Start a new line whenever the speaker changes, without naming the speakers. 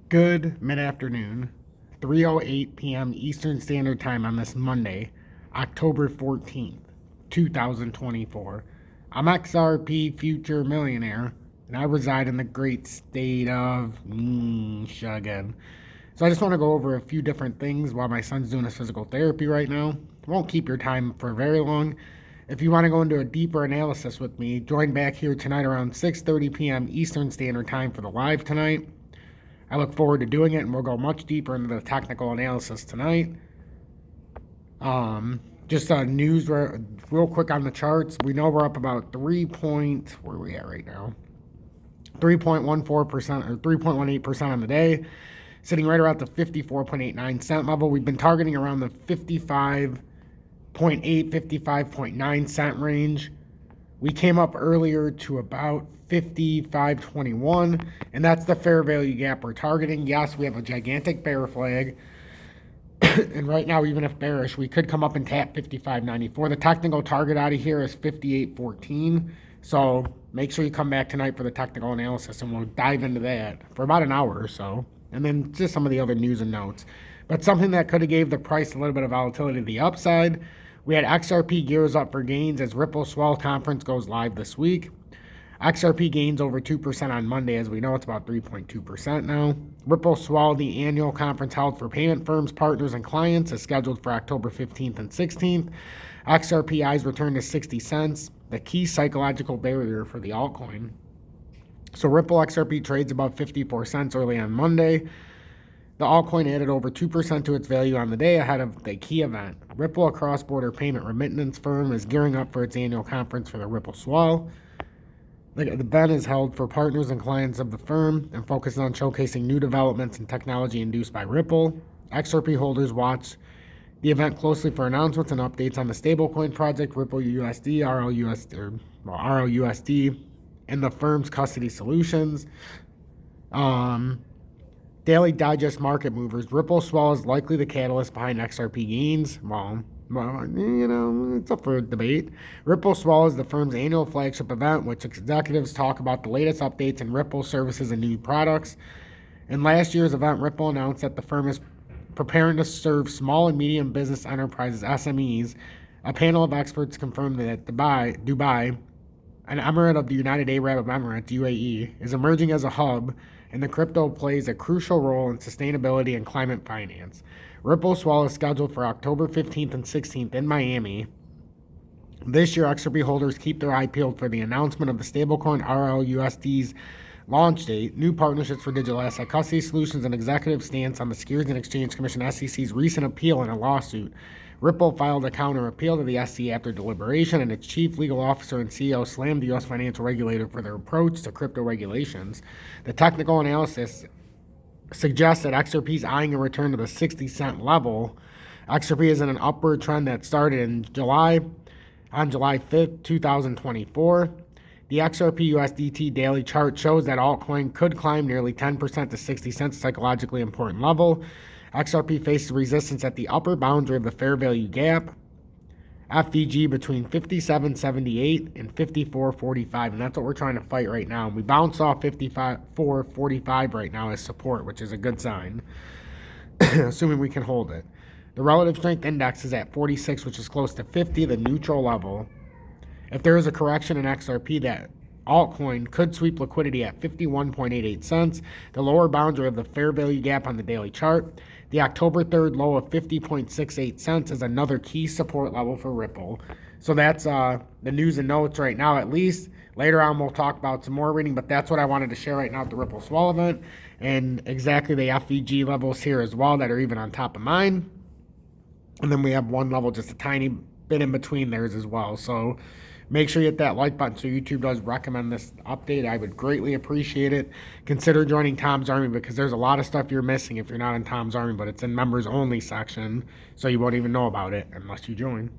Good mid-afternoon, 3:08 p.m. Eastern Standard Time on this Monday, October 14th, 2024. I'm XRP Future Millionaire, and I reside in the great state of Michigan. So I just want to go over a few different things while my son's doing his physical therapy right now. It won't keep your time for very long. If you want to go into a deeper analysis with me, join back here tonight around 6:30 p.m. Eastern Standard Time for the live tonight. I look forward to doing it, and we'll go much deeper into the technical analysis tonight. Just news real quick on the charts. We know we're up about where are we at right now? 3.14% or 3.18% on the day, sitting right around the 54.89 cent level. We've been targeting around the 55.8, 55.9 cent range. We came up earlier to about 55.21, and that's the fair value gap we're targeting. Yes, we have a gigantic bear flag, and right now, even if bearish, we could come up and tap 55.94. The technical target out of here is 58.14, so make sure you come back tonight for the technical analysis, and we'll dive into that for about an hour or so, and then just some of the other news and notes. But something that could have gave the price a little bit of volatility to the upside. We had XRP gears up for gains as Ripple Swell Conference goes live this week. XRP gains over 2% on Monday. As we know, it's about 3.2% now. Ripple Swell, the annual conference held for payment firms, partners, and clients, is scheduled for October 15th and 16th. XRPI's return to 60 cents, the key psychological barrier for the altcoin. So Ripple XRP trades above 54 cents early on Monday. The altcoin added over 2% to its value on the day ahead of the key event. Ripple, a cross-border payment remittance firm, is gearing up for its annual conference for the Ripple Swell. The event is held for partners and clients of the firm and focuses on showcasing new developments and technology induced by Ripple. XRP holders watch the event closely for announcements and updates on the stablecoin project, Ripple USD, RLUSD, and the firm's custody solutions. Daily digest market movers. Ripple Swell is likely the catalyst behind XRP gains. Well, it's up for debate. Ripple Swell is the firm's annual flagship event, which executives talk about the latest updates in Ripple services and new products. In last year's event, Ripple announced that the firm is preparing to serve small and medium business enterprises, SMEs. A panel of experts confirmed that Dubai, an emirate of the United Arab Emirates, UAE, is emerging as a hub, and the crypto plays a crucial role in sustainability and climate finance. Ripple Swell is scheduled for October 15th and 16th in Miami. This year, XRP holders keep their eye peeled for the announcement of the stablecoin RLUSD's launch date, new partnerships for digital asset custody solutions, and executive stance on the Securities and Exchange Commission SEC's recent appeal in a lawsuit. Ripple filed a counter appeal to the SEC after deliberation, and its chief legal officer and CEO slammed the U.S. financial regulator for their approach to crypto regulations. The technical analysis suggests that XRP is eyeing a return to the 60 cent level. XRP is in an upward trend that started in July, on July 5th, 2024. The XRP USDT daily chart shows that altcoin could climb nearly 10% to 60 cents, a psychologically important level. XRP faces resistance at the upper boundary of the fair value gap, FVG, between 57.78 and 54.45, and that's what we're trying to fight right now. We bounced off 54.45 right now as support, which is a good sign, assuming we can hold it. The relative strength index is at 46, which is close to 50, the neutral level. If there is a correction in XRP, that altcoin could sweep liquidity at 51.88 cents, the lower boundary of the fair value gap on the daily chart. The October 3rd low of 50.68 cents is another key support level for Ripple. So that's the news and notes right now, at least. Later on, we'll talk about some more reading, but that's what I wanted to share right now at the Ripple Swell event, and exactly the FVG levels here as well that are even on top of mine. And then we have one level just a tiny bit in between theirs as well. So make sure you hit that like button so YouTube does recommend this update. I would greatly appreciate it. Consider joining Tom's Army, because there's a lot of stuff you're missing if you're not in Tom's Army, but it's in members only section, so you won't even know about it unless you join.